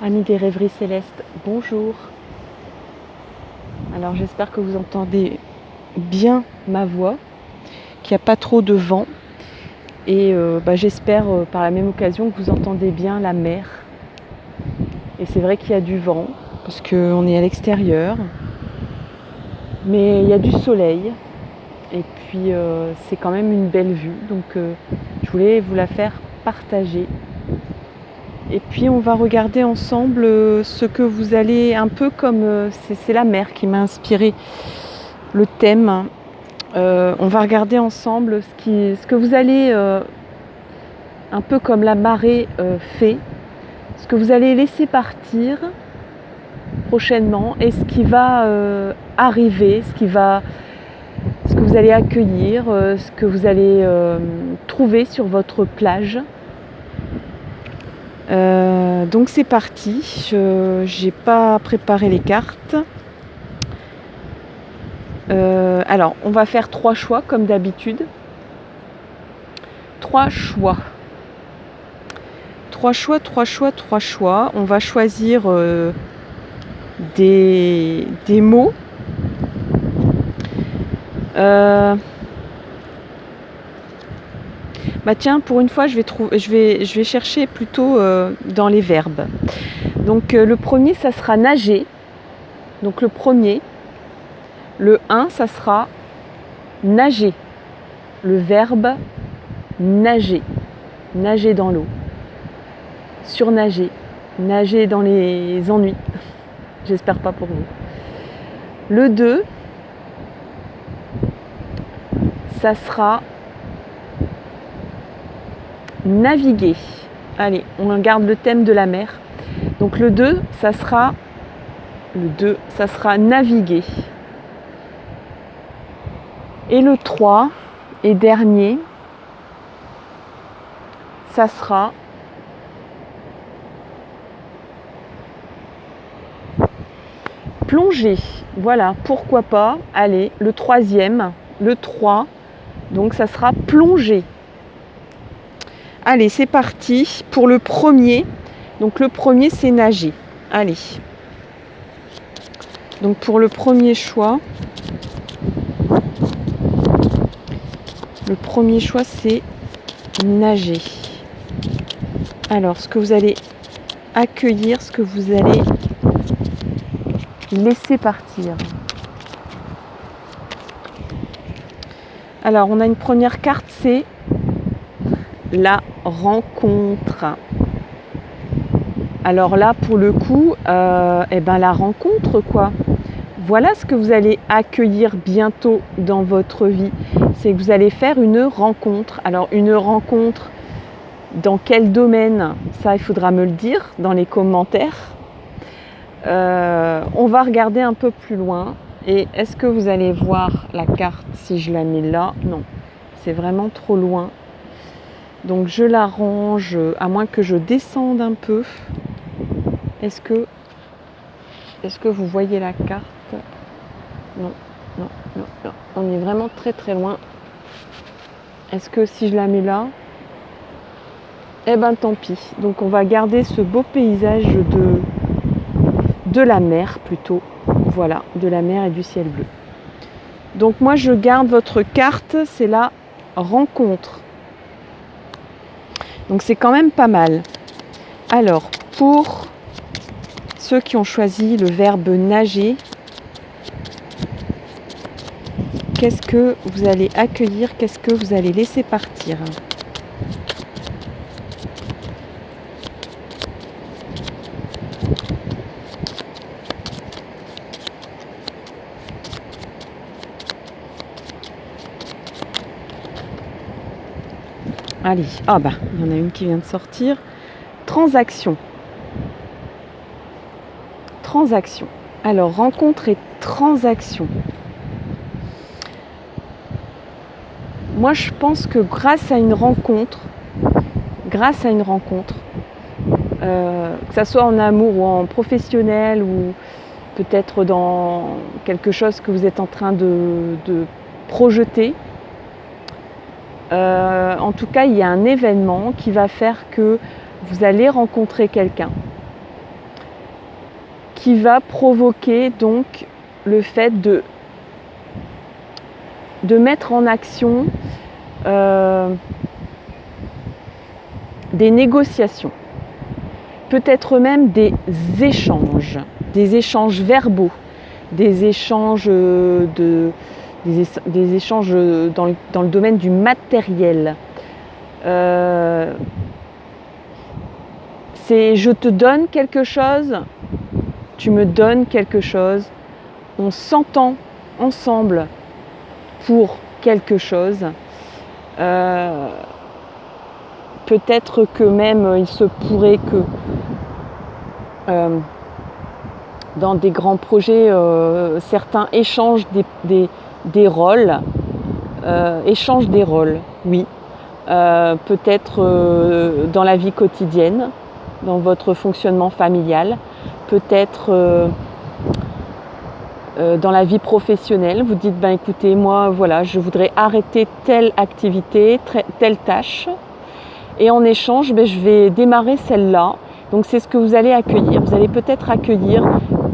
Amis des rêveries célestes, bonjour. Alors j'espère que vous entendez bien ma voix, qu'il n'y a pas trop de vent. Et j'espère par la même occasion que vous entendez bien la mer. Et c'est vrai qu'il y a du vent, parce qu'on est à l'extérieur. Mais il y a du soleil. Et puis c'est quand même une belle vue. Donc je voulais vous la faire partager. Et puis on va regarder ensemble ce que vous allez, un peu comme c'est la mer qui m'a inspiré le thème. On va regarder ensemble ce que vous allez, un peu comme la marée fait, ce que vous allez laisser partir prochainement et ce qui va arriver, ce que vous allez accueillir, ce que vous allez trouver sur votre plage. Donc c'est parti, je n'ai pas préparé les cartes. Alors on va faire 3 choix comme d'habitude. 3 choix. On va choisir des mots. Tiens, pour une fois, je vais chercher plutôt dans les verbes. Donc le premier, ça sera nager. Donc le premier. Le 1, ça sera nager. Le verbe nager. Nager dans l'eau. Surnager. Nager dans les ennuis. J'espère pas pour vous. Le 2, ça sera naviguer. Allez, on garde le thème de la mer. Donc le 2, ça sera naviguer. Et le 3 et dernier, ça sera plonger. Voilà, pourquoi pas. Allez, le troisième, le 3, donc ça sera plonger. Allez, c'est parti pour le premier. Donc le premier, c'est nager. Allez. Donc pour le premier choix, c'est nager. Alors, ce que vous allez accueillir, ce que vous allez laisser partir. Alors, on a une première carte, c'est la rencontre. Alors là, pour le coup, la rencontre, quoi. Voilà ce que vous allez accueillir bientôt dans votre vie. C'est que vous allez faire une rencontre. Alors, une rencontre dans quel domaine? Ça, il faudra me le dire dans les commentaires. On va regarder un peu plus loin. Et est-ce que vous allez voir la carte si je la mets là? Non, c'est vraiment trop loin. Donc je la range, à moins que je descende un peu. Est-ce que vous voyez la carte? Non. On est vraiment très très loin. Est-ce que si je la mets là? Tant pis. Donc on va garder ce beau paysage de la mer plutôt. Voilà, de la mer et du ciel bleu. Donc moi je garde votre carte, c'est la rencontre. Donc c'est quand même pas mal. Alors pour ceux qui ont choisi le verbe nager, qu'est-ce que vous allez accueillir? Qu'est-ce que vous allez laisser partir? Allez, il y en a une qui vient de sortir. Transaction. Alors, rencontre et transaction. Moi, je pense que grâce à une rencontre, que ça soit en amour ou en professionnel ou peut-être dans quelque chose que vous êtes en train de projeter, en tout cas, il y a un événement qui va faire que vous allez rencontrer quelqu'un. qui va provoquer donc le fait de mettre en action des négociations, peut-être même des échanges verbaux, des échanges dans le domaine du matériel. C'est je te donne quelque chose, tu me donnes quelque chose, on s'entend ensemble pour quelque chose. Peut-être que même il se pourrait que dans des grands projets, certains échangent des rôles, oui. Peut-être dans la vie quotidienne, dans votre fonctionnement familial, peut-être dans la vie professionnelle. Vous dites, écoutez, moi, voilà, je voudrais arrêter telle activité, telle tâche, et en échange, je vais démarrer celle-là. Donc c'est ce que vous allez accueillir. Vous allez peut-être accueillir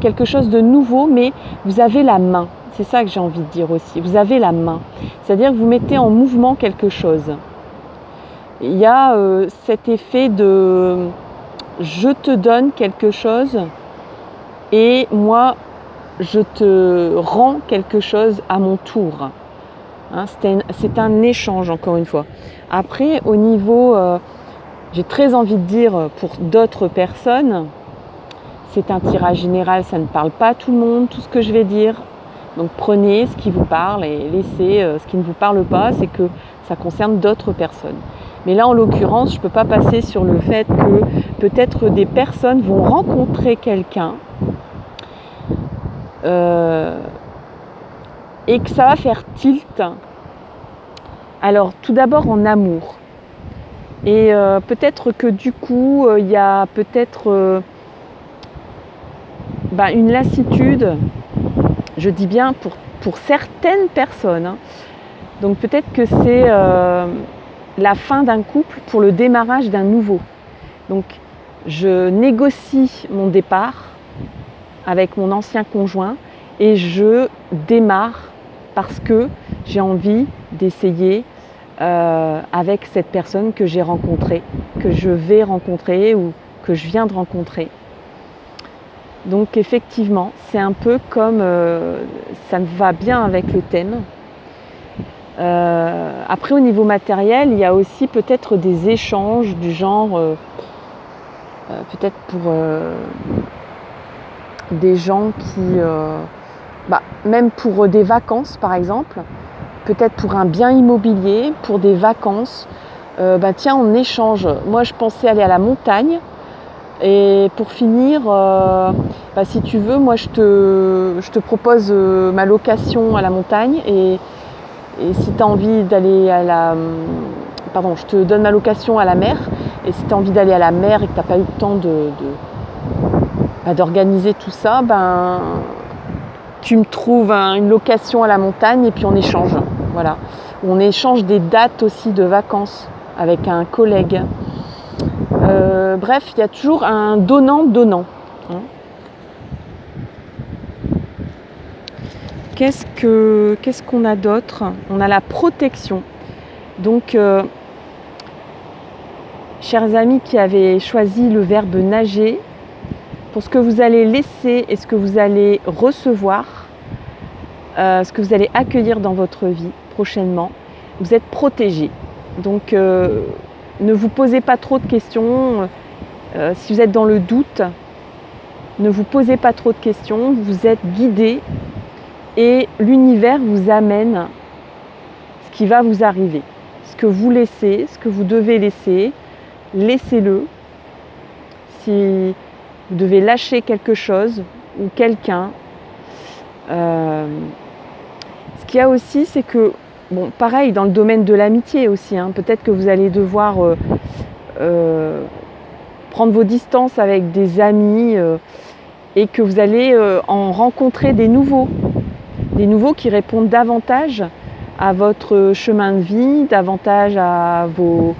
quelque chose de nouveau, mais vous avez la main. C'est ça que j'ai envie de dire aussi. Vous avez la main. C'est-à-dire que vous mettez en mouvement quelque chose. Il y a cet effet de je te donne quelque chose et moi je te rends quelque chose à mon tour. Hein, c'est un échange encore une fois. Après au niveau, j'ai très envie de dire pour d'autres personnes, c'est un tirage général, ça ne parle pas à tout le monde, tout ce que je vais dire. Donc prenez ce qui vous parle et laissez ce qui ne vous parle pas, c'est que ça concerne d'autres personnes. Mais là, en l'occurrence, je ne peux pas passer sur le fait que peut-être des personnes vont rencontrer quelqu'un et que ça va faire tilt. Alors, tout d'abord en amour. Et peut-être que du coup, il y a peut-être une lassitude, je dis bien pour certaines personnes. Hein. Donc peut-être que c'est la fin d'un couple pour le démarrage d'un nouveau. Donc je négocie mon départ avec mon ancien conjoint et je démarre parce que j'ai envie d'essayer avec cette personne que j'ai rencontrée, que je vais rencontrer ou que je viens de rencontrer. Donc effectivement, c'est un peu comme ça va bien avec le thème. Après au niveau matériel, il y a aussi peut-être des échanges du genre peut-être pour des gens qui même pour des vacances par exemple, peut-être pour un bien immobilier, pour des vacances, tiens on échange, moi je pensais aller à la montagne et pour finir si tu veux moi je te propose ma location à la montagne et si tu as envie d'aller je te donne ma location à la mer. Et si tu as envie d'aller à la mer et que tu n'as pas eu le temps d'organiser tout ça, tu me trouves une location à la montagne et puis on échange. Voilà. On échange des dates aussi de vacances avec un collègue. Bref, il y a toujours un donnant-donnant. Hein. Qu'est-ce qu'on a d'autre ? On a la protection. Donc, chers amis qui avez choisi le verbe nager, pour ce que vous allez laisser et ce que vous allez recevoir, ce que vous allez accueillir dans votre vie prochainement, vous êtes protégés. Donc, ne vous posez pas trop de questions. Si vous êtes dans le doute, ne vous posez pas trop de questions. Vous êtes guidés. Et l'univers vous amène ce qui va vous arriver. Ce que vous laissez, ce que vous devez laisser, laissez-le. Si vous devez lâcher quelque chose ou quelqu'un. Ce qu'il y a aussi, c'est que, pareil, dans le domaine de l'amitié aussi, peut-être que vous allez devoir prendre vos distances avec des amis et que vous allez en rencontrer des nouveaux qui répondent davantage à votre chemin de vie, davantage à vos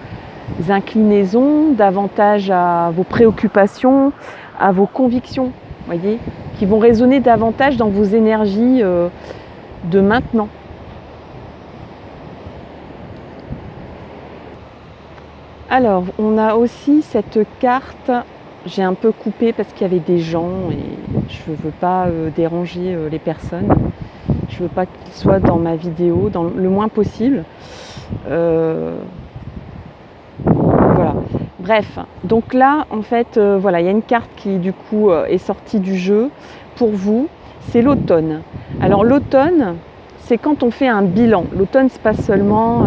inclinaisons, davantage à vos préoccupations, à vos convictions. voyez, qui vont résonner davantage dans vos énergies de maintenant. Alors, on a aussi cette carte, j'ai un peu coupé parce qu'il y avait des gens et je ne veux pas déranger les personnes. Je ne veux pas qu'ils soient dans ma vidéo, dans le moins possible. Voilà. Bref, donc là, en fait, voilà, il y a une carte qui, du coup, est sortie du jeu pour vous. C'est l'automne. Alors, l'automne, c'est quand on fait un bilan. L'automne, c'est pas seulement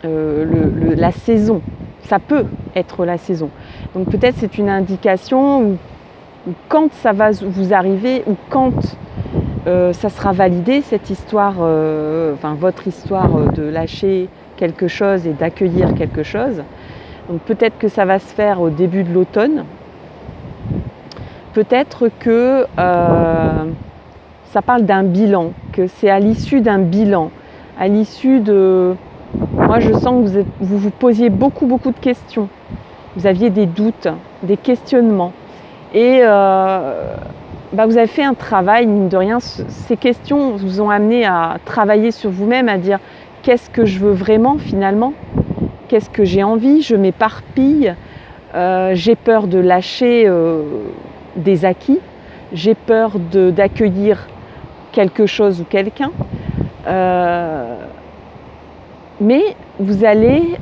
la saison. Ça peut être la saison. Donc, peut-être c'est une indication où quand ça va vous arriver ou quand ça sera validé, cette histoire, enfin votre histoire de lâcher quelque chose et d'accueillir quelque chose. Donc peut-être que ça va se faire au début de l'automne. Peut-être que ça parle d'un bilan, que c'est à l'issue d'un bilan, à l'issue de... Moi je sens que vous posiez beaucoup de questions. Vous aviez des doutes, des questionnements. Et vous avez fait un travail, mine de rien, ces questions vous ont amené à travailler sur vous-même, à dire qu'est-ce que je veux vraiment finalement, qu'est-ce que j'ai envie, je m'éparpille, j'ai peur de lâcher des acquis, j'ai peur d'accueillir quelque chose ou quelqu'un, mais vous allez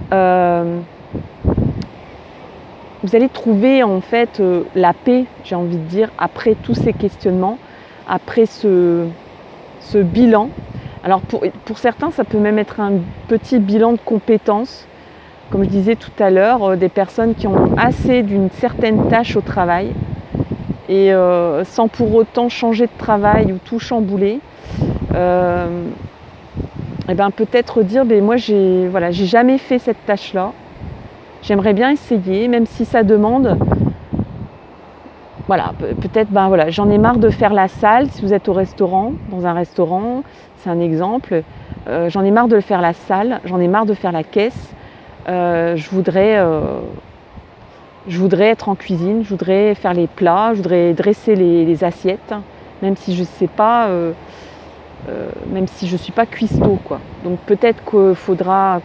trouver en fait la paix, j'ai envie de dire, après tous ces questionnements, après ce bilan. Alors pour certains, ça peut même être un petit bilan de compétences, comme je disais tout à l'heure, des personnes qui ont assez d'une certaine tâche au travail et sans pour autant changer de travail ou tout chambouler. Et peut-être dire, moi j'ai jamais fait cette tâche-là. J'aimerais bien essayer, même si ça demande, voilà, peut-être, j'en ai marre de faire la salle, si vous êtes au restaurant, dans un restaurant, c'est un exemple, j'en ai marre de faire la salle, j'en ai marre de faire la caisse, je voudrais être en cuisine, je voudrais faire les plats, je voudrais dresser les assiettes, même si je sais pas, même si je suis pas cuistot, quoi. Donc peut-être qu'il faudra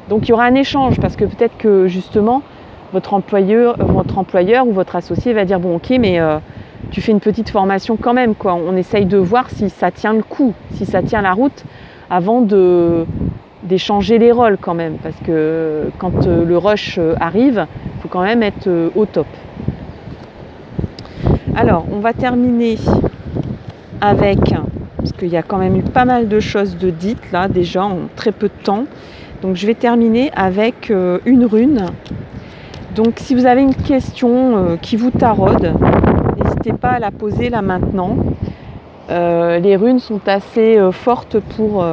donc il y aura un échange parce que peut-être que justement votre employeur ou votre associé va dire bon ok mais tu fais une petite formation quand même quoi. On essaye de voir si ça tient le coup, si ça tient la route avant d'échanger les rôles quand même parce que quand le rush arrive, il faut quand même être au top. Alors on va terminer avec, parce qu'il y a quand même eu pas mal de choses de dites là déjà en très peu de temps. Donc je vais terminer avec une rune. Donc si vous avez une question qui vous taraude, n'hésitez pas à la poser là maintenant. Les runes sont assez fortes pour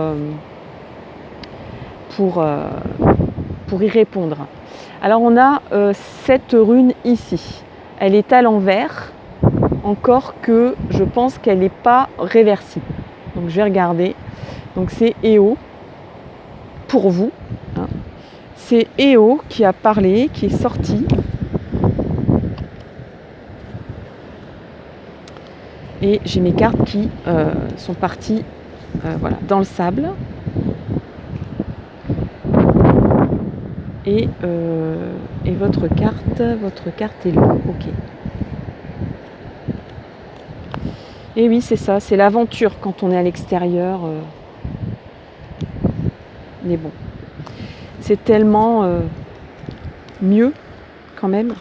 y répondre. Alors on a cette rune ici. Elle est à l'envers. Encore que je pense qu'elle n'est pas réversible. Donc je vais regarder. Donc c'est Eo pour vous. Hein. C'est Eo qui a parlé, qui est sorti. Et j'ai mes cartes qui sont parties dans le sable. Et votre carte est là. Ok. Et oui, c'est ça, c'est l'aventure quand on est à l'extérieur. Mais bon, c'est tellement mieux quand même,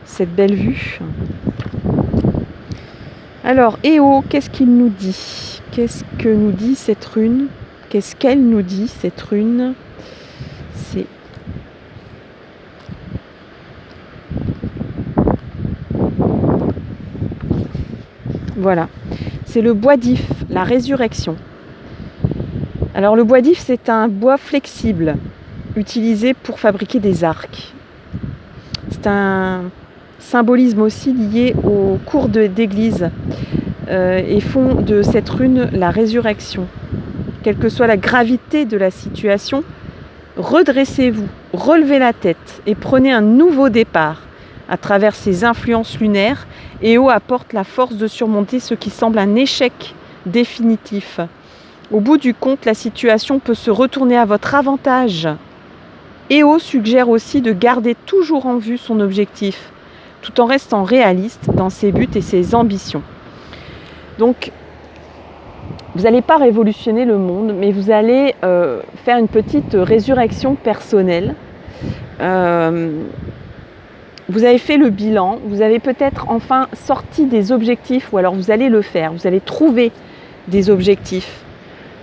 cette belle vue. Alors, Eo, qu'est-ce qu'il nous dit? Qu'est-ce que nous dit cette rune? Qu'est-ce qu'elle nous dit, cette rune? C'est... Voilà, c'est le bois d'if, la résurrection. Alors le bois d'if, c'est un bois flexible, utilisé pour fabriquer des arcs. C'est un symbolisme aussi lié aux cours d'église et font de cette rune la résurrection. Quelle que soit la gravité de la situation, redressez-vous, relevez la tête et prenez un nouveau départ à travers ces influences lunaires. Éo apporte la force de surmonter ce qui semble un échec définitif. Au bout du compte, la situation peut se retourner à votre avantage. Éo suggère aussi de garder toujours en vue son objectif, tout en restant réaliste dans ses buts et ses ambitions. Donc, vous n'allez pas révolutionner le monde, mais vous allez faire une petite résurrection personnelle. Vous avez fait le bilan, vous avez peut-être enfin sorti des objectifs, ou alors vous allez le faire, vous allez trouver des objectifs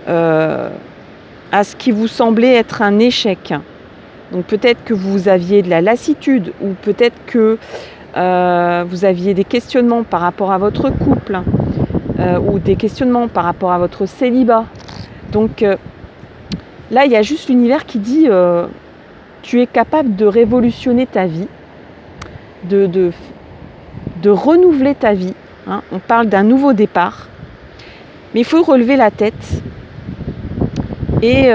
à ce qui vous semblait être un échec. Donc peut-être que vous aviez de la lassitude, ou peut-être que vous aviez des questionnements par rapport à votre couple, ou des questionnements par rapport à votre célibat. Donc là, il y a juste l'univers qui dit tu es capable de révolutionner ta vie, de renouveler ta vie. Hein. On parle d'un nouveau départ, mais il faut relever la tête et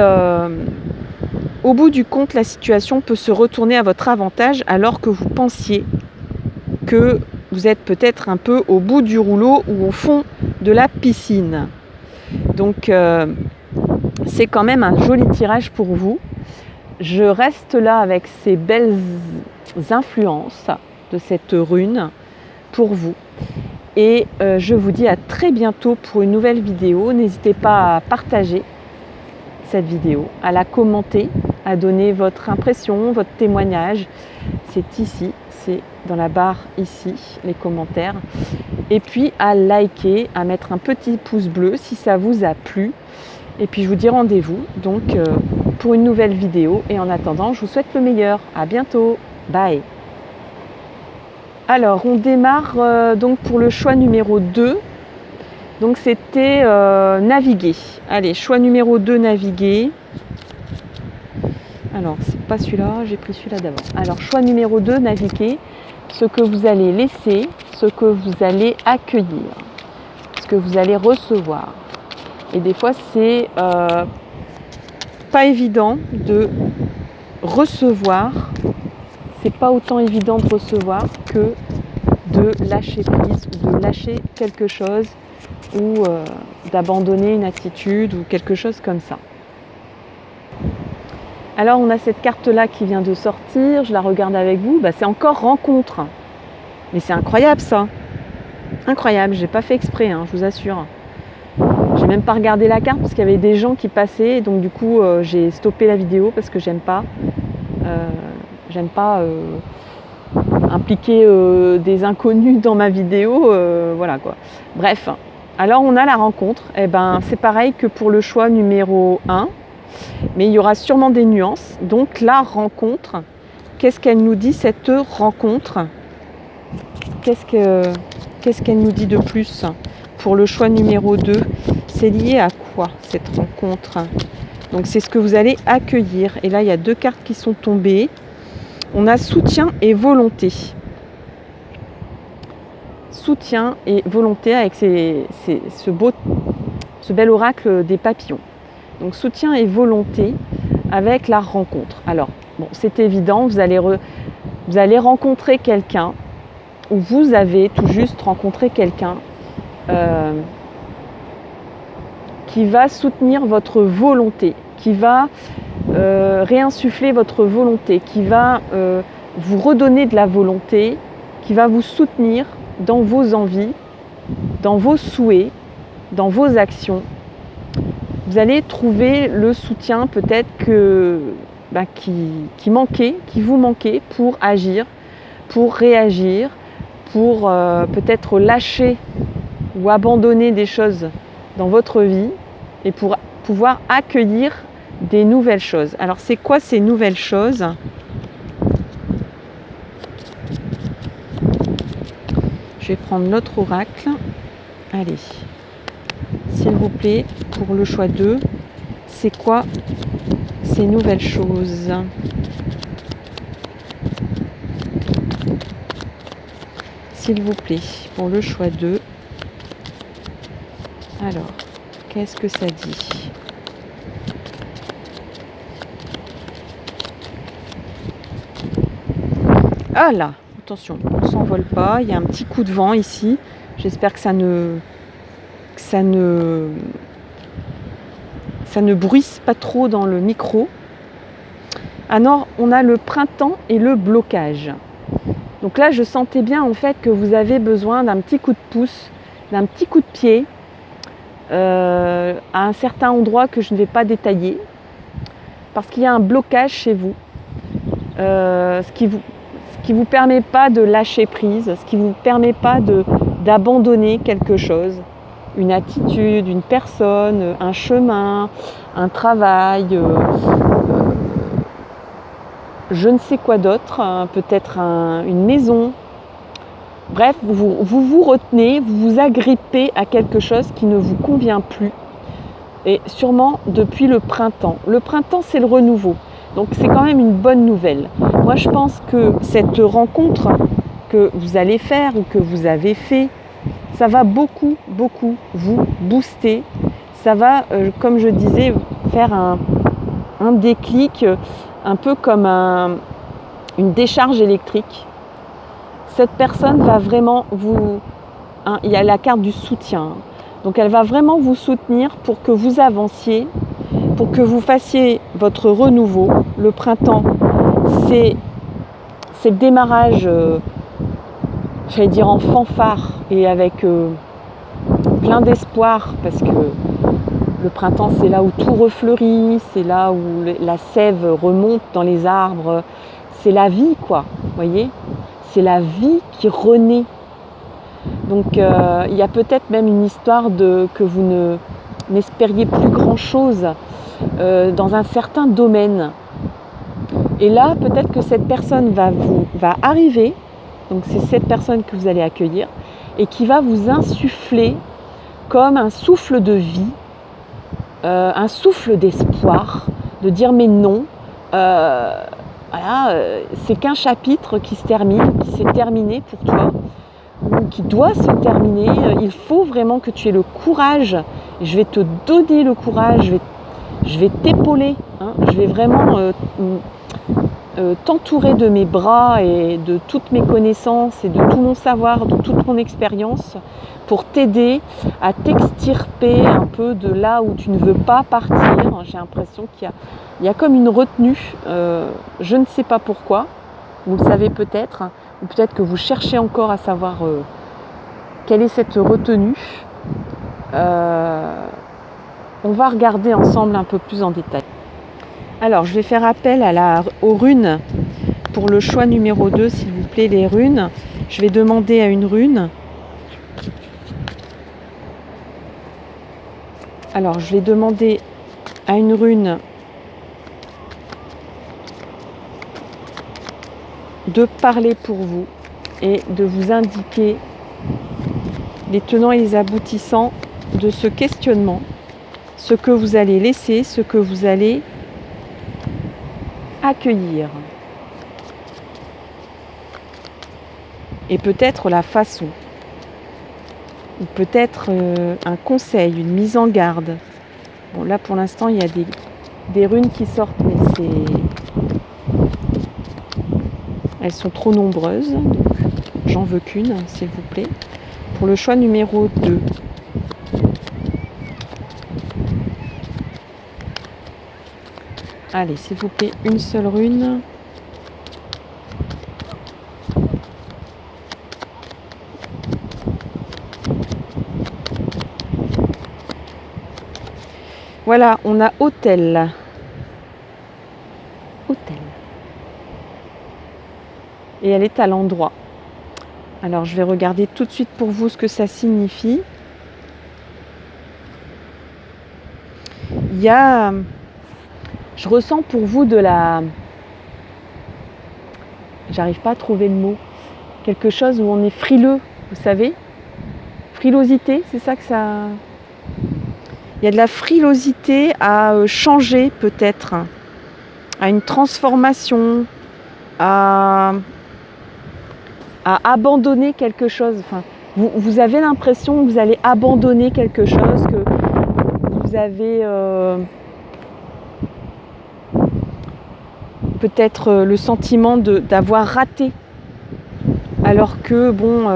au bout du compte, la situation peut se retourner à votre avantage alors que vous pensiez que vous êtes peut-être un peu au bout du rouleau ou au fond de la piscine. Donc c'est quand même un joli tirage pour vous. Je reste là avec ces belles influences de cette rune pour vous. Et je vous dis à très bientôt pour une nouvelle vidéo. N'hésitez pas à partager cette vidéo, à la commenter, à donner votre impression, votre témoignage. C'est ici, c'est dans la barre ici, les commentaires. Et puis à liker, à mettre un petit pouce bleu si ça vous a plu. Et puis je vous dis rendez-vous donc pour une nouvelle vidéo. Et en attendant, je vous souhaite le meilleur. À bientôt. Bye. Alors, on démarre donc pour le choix numéro 2. Donc c'était naviguer. Allez, choix numéro 2, naviguer. Alors, c'est pas celui-là, j'ai pris celui-là d'abord. Alors, choix numéro 2, naviguer. Ce que vous allez laisser, ce que vous allez accueillir, ce que vous allez recevoir. Et des fois, c'est pas évident de recevoir. C'est pas autant évident de recevoir que de lâcher prise ou de lâcher quelque chose ou d'abandonner une attitude ou quelque chose comme ça. Alors on a cette carte-là qui vient de sortir, je la regarde avec vous, c'est encore rencontre. Mais c'est incroyable ça. Incroyable, j'ai pas fait exprès, je vous assure. J'ai même pas regardé la carte parce qu'il y avait des gens qui passaient, donc du coup j'ai stoppé la vidéo parce que j'aime pas impliquer des inconnus dans ma vidéo, voilà quoi. Bref, alors on a la rencontre, c'est pareil que pour le choix numéro 1, mais il y aura sûrement des nuances. Donc la rencontre, qu'est-ce qu'elle nous dit cette rencontre? Qu'est-ce qu'elle nous dit de plus pour le choix numéro 2? C'est lié à quoi cette rencontre? Donc c'est ce que vous allez accueillir. Et là il y a 2 cartes qui sont tombées. On a soutien et volonté. Soutien et volonté avec ce bel oracle des papillons. Donc soutien et volonté avec la rencontre. Alors, bon, c'est évident, vous allez rencontrer quelqu'un, ou vous avez tout juste rencontré quelqu'un qui va soutenir votre volonté, qui va réinsuffler votre volonté, qui va vous redonner de la volonté, qui va vous soutenir dans vos envies, dans vos souhaits, dans vos actions. Vous allez trouver le soutien peut-être qui manquait, qui vous manquait pour agir, pour réagir, pour peut-être lâcher ou abandonner des choses dans votre vie et pour pouvoir accueillir des nouvelles choses. Alors c'est quoi ces nouvelles choses? Je vais prendre l'autre oracle. Allez, s'il vous plaît, pour le choix 2, c'est quoi ces nouvelles choses? S'il vous plaît, pour le choix 2. Alors, qu'est-ce que ça dit? Ah là, attention, on ne s'envole pas, il y a un petit coup de vent ici. J'espère que ça ne bruisse pas trop dans le micro. Alors, on a le printemps et le blocage. Donc là, je sentais bien en fait que vous avez besoin d'un petit coup de pouce, d'un petit coup de pied à un certain endroit que je ne vais pas détailler, parce qu'il y a un blocage chez vous, ce qui vous permet pas de lâcher prise, ce qui vous permet pas d'abandonner quelque chose, une attitude, une personne, un chemin, un travail, je ne sais quoi d'autre, peut-être une maison. Bref, vous retenez, vous vous agrippez à quelque chose qui ne vous convient plus, et sûrement depuis le printemps. Le printemps, c'est le renouveau, donc c'est quand même une bonne nouvelle. Moi, je pense que cette rencontre que vous allez faire ou que vous avez fait, ça va beaucoup, beaucoup vous booster. Ça va, comme je disais, faire un déclic, un peu comme une décharge électrique. Cette personne va vraiment il y a la carte du soutien. Donc elle va vraiment vous soutenir pour que vous avanciez, pour que vous fassiez votre renouveau. Le printemps, c'est le démarrage, j'allais dire en fanfare et avec plein d'espoir, parce que le printemps, c'est là où tout refleurit, c'est là où la sève remonte dans les arbres. C'est la vie, quoi, vous voyez ? C'est la vie qui renaît. Donc il y a peut-être même une histoire que vous n'espériez plus grand-chose dans un certain domaine. Et là, peut-être que cette personne va arriver, donc c'est cette personne que vous allez accueillir, et qui va vous insuffler comme un souffle de vie, un souffle d'espoir, de dire mais non, voilà, c'est qu'un chapitre qui se termine, qui s'est terminé pour toi, ou qui doit se terminer. Il faut vraiment que tu aies le courage, et je vais te donner le courage, je vais t'épauler, hein, je vais vraiment t'entourer de mes bras et de toutes mes connaissances et de tout mon savoir, de toute mon expérience, pour t'aider à t'extirper un peu de là où tu ne veux pas partir. J'ai l'impression qu'il y a comme une retenue, je ne sais pas pourquoi, vous le savez peut-être, ou peut-être que vous cherchez encore à savoir quelle est cette retenue. On va regarder ensemble un peu plus en détail. Alors, je vais faire appel aux runes pour le choix numéro 2, s'il vous plaît, les runes. Je vais demander à une rune. Alors, je vais demander à une rune de parler pour vous et de vous indiquer les tenants et les aboutissants de ce questionnement, ce que vous allez laisser, ce que vous allez accueillir. Et peut-être la façon, ou peut-être un conseil, une mise en garde. Bon, là pour l'instant il y a des runes qui sortent, mais elles sont trop nombreuses, donc j'en veux qu'une, s'il vous plaît. Pour le choix numéro 2. Allez, s'il vous plaît, une seule rune. Voilà, on a hôtel. Hôtel. Et elle est à l'endroit. Alors, je vais regarder tout de suite pour vous ce que ça signifie. Il y a... Je ressens pour vous j'arrive pas à trouver le mot. Quelque chose où on est frileux, vous savez ? Frilosité, c'est ça que ça... Il y a de la frilosité à changer peut-être, à une transformation, à abandonner quelque chose. Enfin, vous avez l'impression que vous allez abandonner quelque chose, que vous avez peut-être le sentiment d'avoir raté Alors que, bon,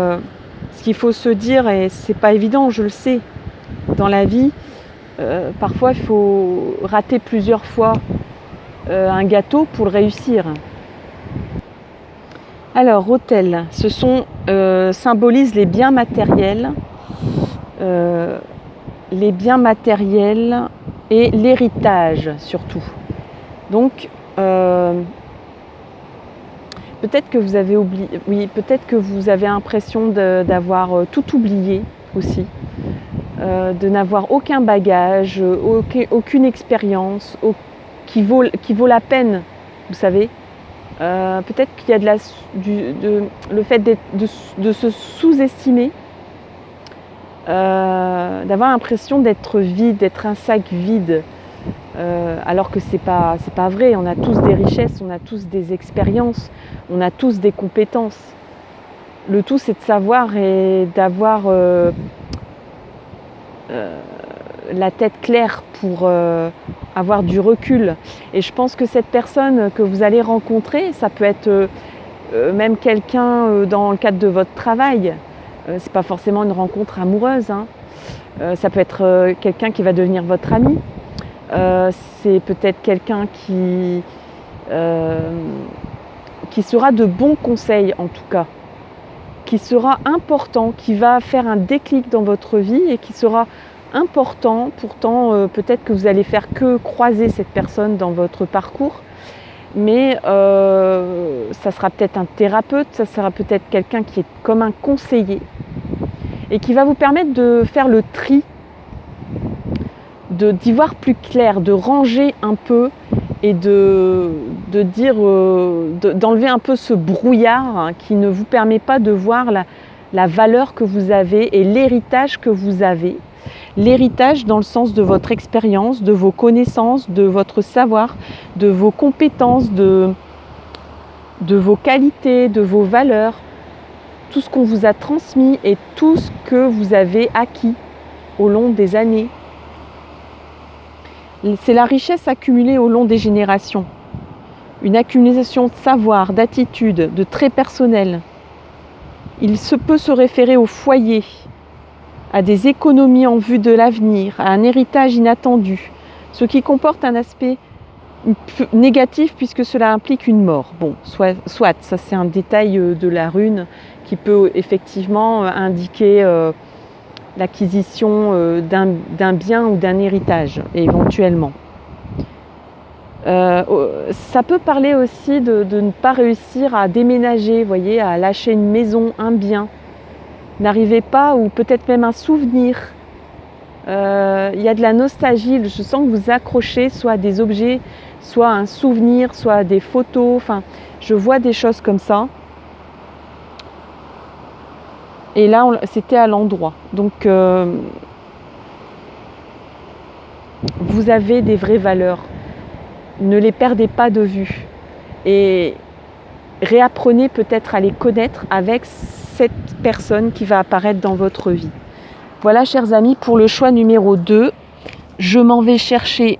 ce qu'il faut se dire, et c'est pas évident, je le sais, dans la vie, parfois il faut rater plusieurs fois un gâteau pour le réussir. Alors, autel, ce sont symbolise les biens matériels et l'héritage surtout. Donc, peut-être que vous avez oublié, oui, peut-être que vous avez l'impression d'avoir tout oublié aussi, de n'avoir aucun bagage, aucune expérience qui vaut la peine, vous savez. Peut-être qu'il y a le fait de se sous-estimer, d'avoir l'impression d'être vide, d'être un sac vide, alors que c'est pas vrai. On a tous des richesses, on a tous des expériences, on a tous des compétences. Le tout, c'est de savoir et d'avoir la tête claire pour avoir du recul. Et je pense que cette personne que vous allez rencontrer, ça peut être même quelqu'un dans le cadre de votre travail. C'est pas forcément une rencontre amoureuse, hein. Ça peut être quelqu'un qui va devenir votre ami. C'est peut-être quelqu'un qui sera de bons conseils en tout cas, qui sera important, qui va faire un déclic dans votre vie et qui sera important. Pourtant, peut-être que vous allez faire que croiser cette personne dans votre parcours, mais ça sera peut-être un thérapeute, ça sera peut-être quelqu'un qui est comme un conseiller et qui va vous permettre de faire le tri, d'y voir plus clair, de ranger un peu et d'enlever un peu ce brouillard, hein, qui ne vous permet pas de voir la valeur que vous avez et l'héritage que vous avez. L'héritage dans le sens de votre expérience, de vos connaissances, de votre savoir, de vos compétences, de vos qualités, de vos valeurs, tout ce qu'on vous a transmis et tout ce que vous avez acquis au long des années. C'est la richesse accumulée au long des générations. Une accumulation de savoir, d'attitudes, de traits personnels. Il peut se référer au foyer, à des économies en vue de l'avenir, à un héritage inattendu, ce qui comporte un aspect négatif puisque cela implique une mort. Bon, soit ça c'est un détail de la rune qui peut effectivement indiquer l'acquisition d'un bien ou d'un héritage, éventuellement. Ça peut parler aussi de ne pas réussir à déménager, voyez, à lâcher une maison, un bien. N'arrivez pas, ou peut-être même un souvenir. Il y a de la nostalgie, je sens que vous accrochez soit à des objets, soit à un souvenir, soit à des photos. Enfin, je vois des choses comme ça. Et là, c'était à l'endroit. Donc, vous avez des vraies valeurs. Ne les perdez pas de vue. Et réapprenez peut-être à les connaître avec cette personne qui va apparaître dans votre vie. Voilà, chers amis, pour le choix numéro 2. Je m'en vais chercher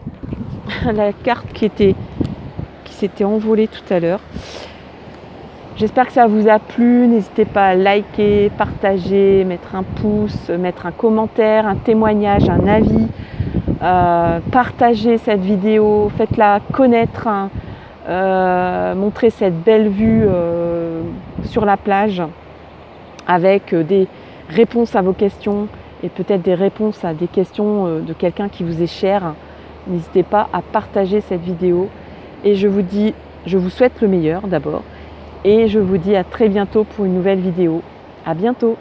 la carte qui s'était envolée tout à l'heure. J'espère que ça vous a plu. N'hésitez pas à liker, partager, mettre un pouce, mettre un commentaire, un témoignage, un avis. Partagez cette vidéo, faites-la connaître, hein. Montrez cette belle vue sur la plage avec des réponses à vos questions et peut-être des réponses à des questions de quelqu'un qui vous est cher. N'hésitez pas à partager cette vidéo et je vous souhaite le meilleur d'abord et je vous dis à très bientôt pour une nouvelle vidéo. À bientôt.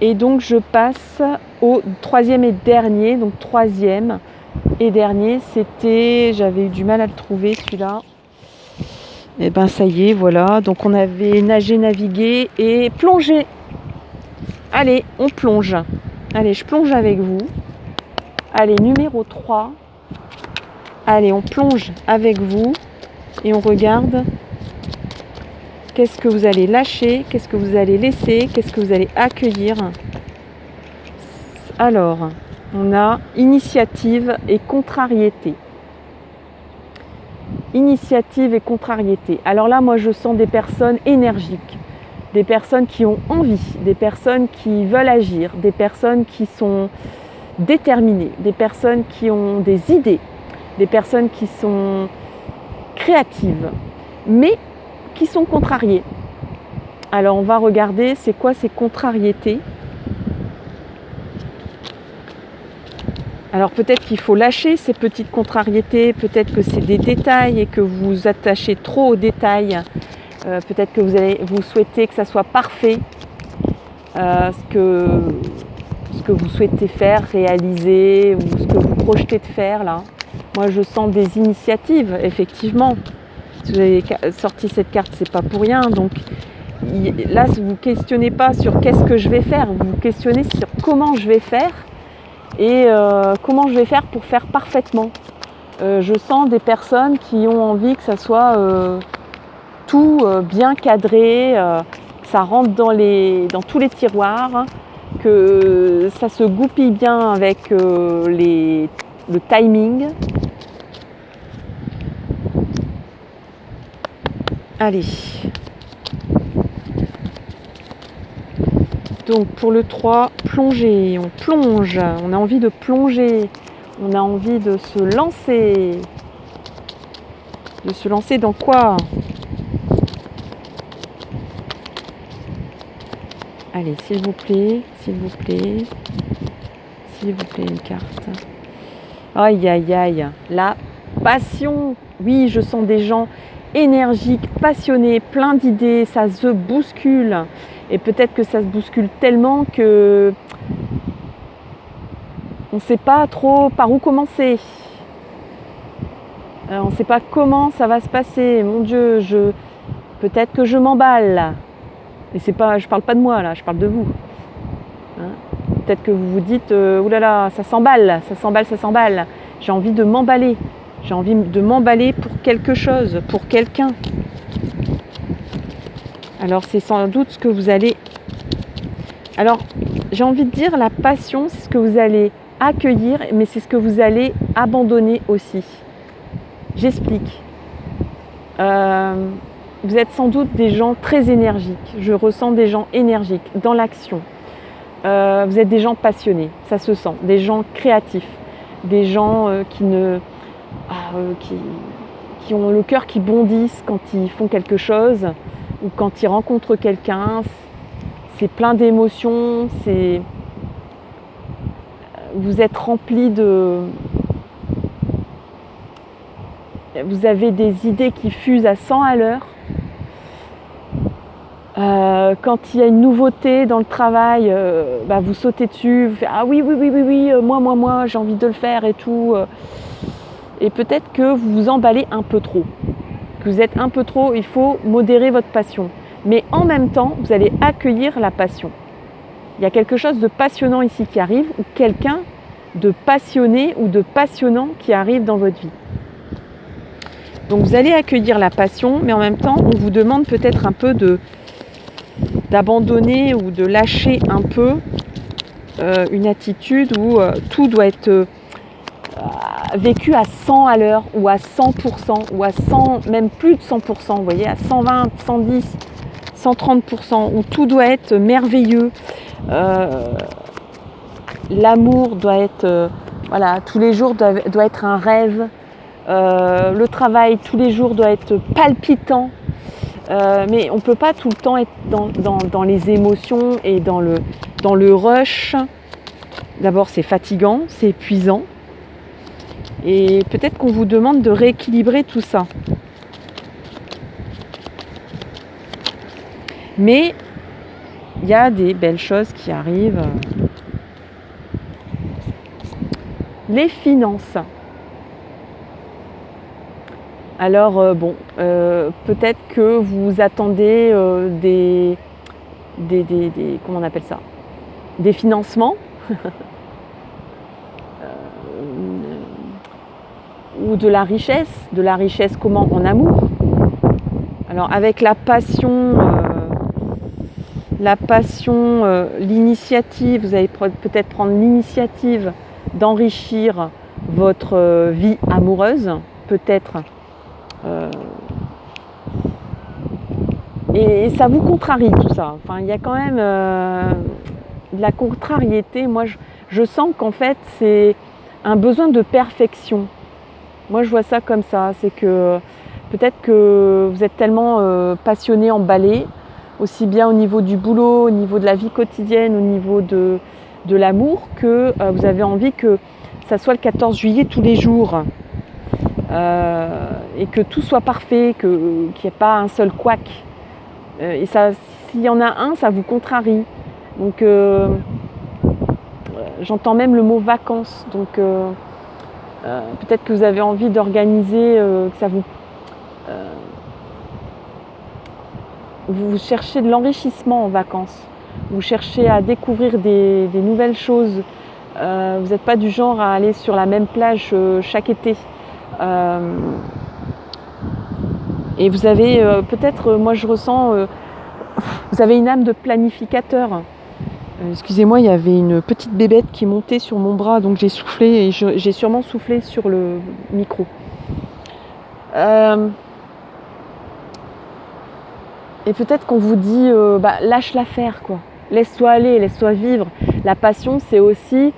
Et donc je passe au troisième et dernier. Donc troisième et dernier, c'était, j'avais eu du mal à le trouver celui-là. Et ben ça y est, voilà. Donc on avait nagé, navigué et plongé. Allez, on plonge. Allez, je plonge avec vous. Allez, numéro 3. Allez, on plonge avec vous et on regarde. Qu'est-ce que vous allez lâcher? Qu'est-ce que vous allez laisser? Qu'est-ce que vous allez accueillir? Alors, on a initiative et contrariété. initiative et contrariété. Alors là, moi, je sens des personnes énergiques, des personnes qui ont envie, des personnes qui veulent agir, des personnes qui sont déterminées, des personnes qui ont des idées, des personnes qui sont créatives, mais qui sont contrariées. Alors, on va regarder c'est quoi ces contrariétés. Alors peut-être qu'il faut lâcher ces petites contrariétés, peut-être que c'est des détails et que vous vous attachez trop aux détails. Peut-être que vous souhaitez que ça soit parfait, ce que vous souhaitez faire, réaliser, ou ce que vous projetez de faire là. Moi je sens des initiatives, effectivement. Si vous avez sorti cette carte, c'est pas pour rien. Donc là, vous ne vous questionnez pas sur qu'est-ce que je vais faire, vous vous questionnez sur comment je vais faire. Et comment je vais faire pour faire parfaitement. Je sens des personnes qui ont envie que ça soit tout bien cadré, que ça rentre dans tous les tiroirs, que ça se goupille bien avec le timing. Allez. Donc pour le 3, plonger, on plonge, on a envie de plonger, on a envie de se lancer. De se lancer dans quoi? Allez, s'il vous plaît, s'il vous plaît, s'il vous plaît, une carte. Aïe, aïe, aïe, la passion. Oui, je sens des gens énergiques, passionnés, plein d'idées, ça se bouscule. Et peut-être que ça se bouscule tellement que on ne sait pas trop par où commencer. On ne sait pas comment ça va se passer. Mon Dieu, peut-être que je m'emballe. Et c'est pas, je parle pas de moi là, je parle de vous. Hein? Peut-être que vous vous dites, oulala, ça s'emballe, ça s'emballe, ça s'emballe. J'ai envie de m'emballer. J'ai envie de m'emballer pour quelque chose, pour quelqu'un. Alors c'est sans doute ce que vous allez... Alors j'ai envie de dire la passion, c'est ce que vous allez accueillir, mais c'est ce que vous allez abandonner aussi. J'explique. Vous êtes sans doute des gens très énergiques. Je ressens des gens énergiques dans l'action. Vous êtes des gens passionnés, ça se sent. Des gens créatifs. Des gens qui ont le cœur qui bondisse quand ils font quelque chose ou quand ils rencontrent quelqu'un. C'est plein d'émotions. Vous êtes remplis de... Vous avez des idées qui fusent à 100 à l'heure. Quand il y a une nouveauté dans le travail, vous sautez dessus, vous faites ah oui, moi, j'ai envie de le faire et tout. Et peut-être que vous vous emballez un peu trop, que vous êtes un peu trop, il faut modérer votre passion. Mais en même temps, vous allez accueillir la passion. Il y a quelque chose de passionnant ici qui arrive, ou quelqu'un de passionné ou de passionnant qui arrive dans votre vie. Donc vous allez accueillir la passion, mais en même temps, on vous demande peut-être un peu d'abandonner ou de lâcher un peu une attitude où tout doit être vécu à 100 à l'heure ou à 100% ou à 100, même plus de 100%, vous voyez, à 120, 110, 130%, où tout doit être merveilleux. L'amour doit être, tous les jours doit être un rêve. Le travail tous les jours doit être palpitant. Mais on ne peut pas tout le temps être dans les émotions et dans le rush. D'abord, c'est fatigant, c'est épuisant. Et peut-être qu'on vous demande de rééquilibrer tout ça. Mais il y a des belles choses qui arrivent. Les finances. Alors peut-être que vous attendez comment on appelle ça, des financements ou de la richesse comment, en amour. Alors avec la passion, l'initiative, vous allez peut-être prendre l'initiative d'enrichir votre vie amoureuse, peut-être Euh, et ça vous contrarie tout ça. Enfin, il y a quand même de la contrariété. Moi, je sens qu'en fait, c'est un besoin de perfection. Moi, je vois ça comme ça. C'est que peut-être que vous êtes tellement passionné, emballé, aussi bien au niveau du boulot, au niveau de la vie quotidienne, au niveau de l'amour, que vous avez envie que ça soit le 14 juillet tous les jours. Et que tout soit parfait, qu'il n'y ait pas un seul couac. Et ça, s'il y en a un, ça vous contrarie. Donc, j'entends même le mot vacances. Donc, peut-être que vous avez envie d'organiser, que ça vous cherchez de l'enrichissement en vacances. Vous cherchez à découvrir des nouvelles choses. Vous n'êtes pas du genre à aller sur la même plage chaque été. Et vous avez peut-être, moi je ressens, vous avez une âme de planificateur. Excusez-moi, il y avait une petite bébête qui montait sur mon bras, donc j'ai soufflé et j'ai sûrement soufflé sur le micro. Et peut-être qu'on vous dit, lâche l'affaire, quoi. Laisse-toi aller, laisse-toi vivre. La passion, c'est aussi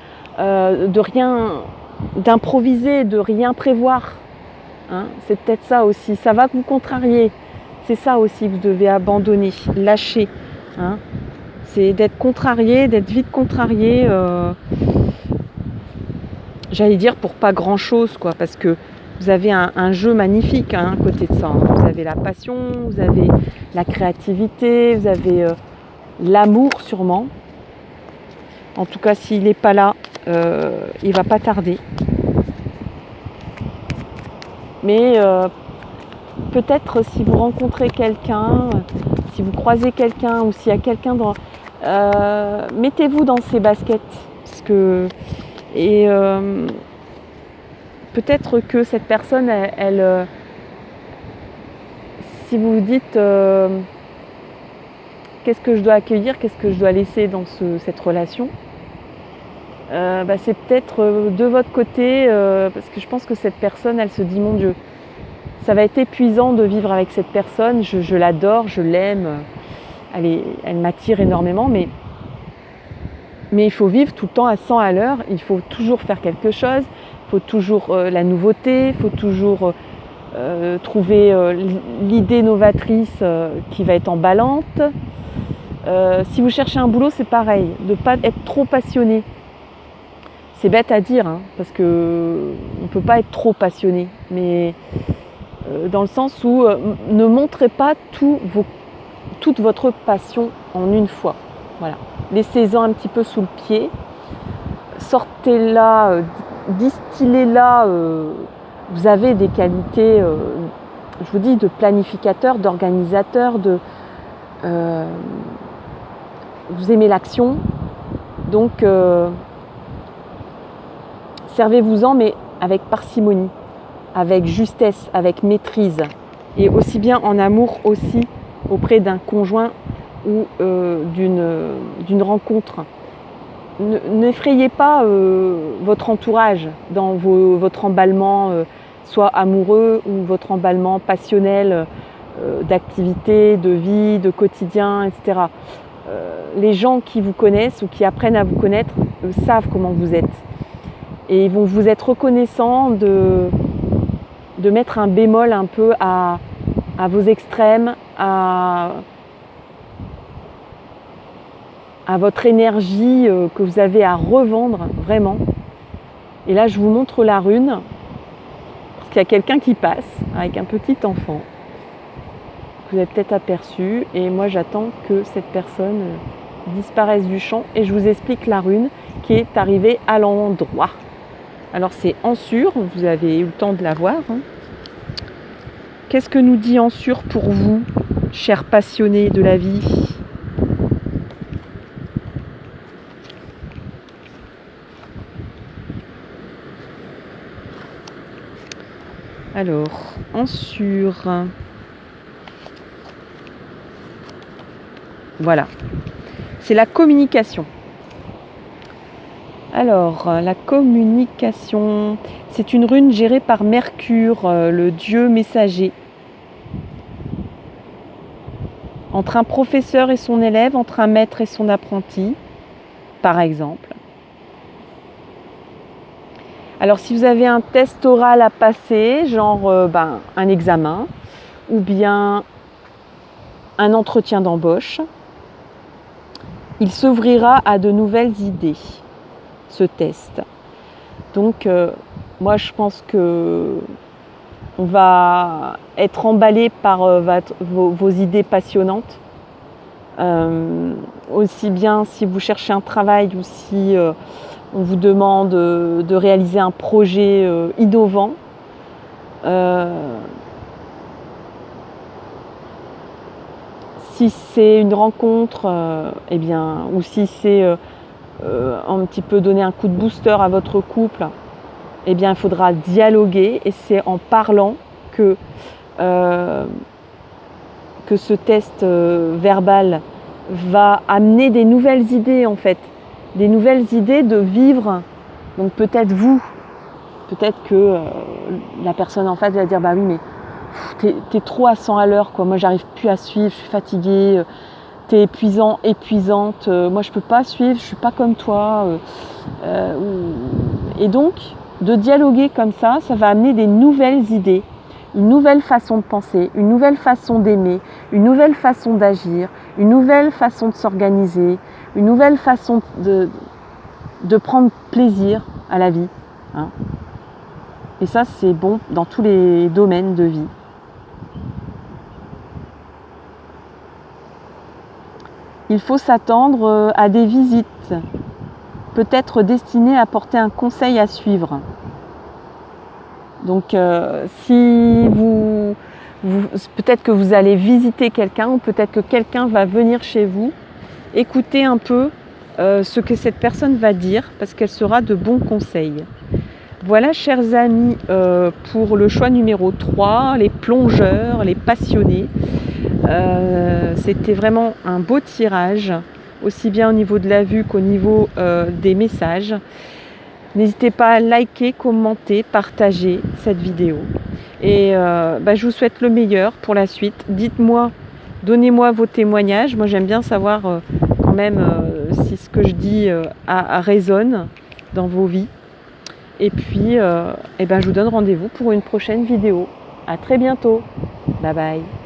d'improviser, de rien prévoir. Hein, c'est peut-être ça aussi. Ça va vous contrarier. C'est ça aussi que vous devez abandonner, lâcher. Hein. C'est d'être contrarié, d'être vite contrarié. J'allais dire pour pas grand-chose, quoi, parce que vous avez un jeu magnifique à côté de ça. Hein. Vous avez la passion, vous avez la créativité, vous avez l'amour sûrement. En tout cas, s'il n'est pas là, il va pas tarder. Mais peut-être si vous rencontrez quelqu'un, si vous croisez quelqu'un ou s'il y a quelqu'un dans... mettez-vous dans ses baskets. Parce que, et peut-être que cette personne, elle si vous vous dites qu'est-ce que je dois accueillir, qu'est-ce que je dois laisser dans cette relation, c'est peut-être de votre côté, parce que je pense que cette personne, elle se dit, mon Dieu, ça va être épuisant de vivre avec cette personne, je l'adore, je l'aime, elle m'attire énormément, mais il faut vivre tout le temps à 100 à l'heure, il faut toujours faire quelque chose, il faut toujours la nouveauté, il faut toujours trouver l'idée novatrice qui va être emballante. Si vous cherchez un boulot, c'est pareil, de ne pas être trop passionné. C'est bête à dire, hein, parce qu'on ne peut pas être trop passionné, mais dans le sens où ne montrez pas toute votre passion en une fois. Voilà. Laissez-en un petit peu sous le pied, sortez-la, distillez-la. Vous avez des qualités, je vous dis, de planificateur, d'organisateur, vous aimez l'action, donc servez-vous-en, mais avec parcimonie, avec justesse, avec maîtrise, et aussi bien en amour aussi auprès d'un conjoint ou d'une rencontre. N'effrayez pas votre entourage dans votre emballement, soit amoureux ou votre emballement passionnel, d'activité, de vie, de quotidien, etc. Les gens qui vous connaissent ou qui apprennent à vous connaître savent comment vous êtes. Et ils vont vous être reconnaissants de mettre un bémol un peu à vos extrêmes, à votre énergie que vous avez à revendre vraiment. Et là, je vous montre la rune, parce qu'il y a quelqu'un qui passe avec un petit enfant. Vous avez peut-être aperçu, et moi j'attends que cette personne disparaisse du champ, et je vous explique la rune qui est arrivée à l'endroit. Alors c'est Ensure, vous avez eu le temps de la voir. Hein. Qu'est-ce que nous dit Ensure pour vous, chers passionnés de la vie ? Alors, Ensure. Voilà. C'est la communication. Alors, la communication, c'est une rune gérée par Mercure, le dieu messager. Entre un professeur et son élève, entre un maître et son apprenti, par exemple. Alors, si vous avez un test oral à passer, genre un examen, ou bien un entretien d'embauche, il s'ouvrira à de nouvelles idées, ce test. Donc, moi, je pense que on va être emballé par vos idées passionnantes. Aussi bien si vous cherchez un travail ou si on vous demande de réaliser un projet innovant. Si c'est une rencontre, ou si c'est un petit peu donner un coup de booster à votre couple, il faudra dialoguer et c'est en parlant que ce test verbal va amener des nouvelles idées en fait, des nouvelles idées de vivre. Donc peut-être que la personne en face va dire bah oui mais t'es trop à 100 à l'heure quoi, moi j'arrive plus à suivre, je suis fatiguée, t'es épuisante, moi je peux pas suivre, je suis pas comme toi. Et donc de dialoguer comme ça va amener des nouvelles idées, une nouvelle façon de penser, une nouvelle façon d'aimer, une nouvelle façon d'agir, une nouvelle façon de s'organiser, une nouvelle façon de prendre plaisir à la vie. Hein. Et ça, c'est bon dans tous les domaines de vie. Il faut s'attendre à des visites, peut-être destinées à apporter un conseil à suivre. Donc, si peut-être que vous allez visiter quelqu'un ou peut-être que quelqu'un va venir chez vous, écoutez un peu ce que cette personne va dire parce qu'elle sera de bons conseils. Voilà, chers amis, pour le choix numéro 3, les plongeurs, les passionnés. C'était vraiment un beau tirage, aussi bien au niveau de la vue qu'au niveau des messages. N'hésitez pas à liker, commenter, partager cette vidéo. Et je vous souhaite le meilleur pour la suite. Dites-moi, donnez-moi vos témoignages. Moi, j'aime bien savoir quand même si ce que je dis résonne dans vos vies. Et puis, je vous donne rendez-vous pour une prochaine vidéo. À très bientôt. Bye bye.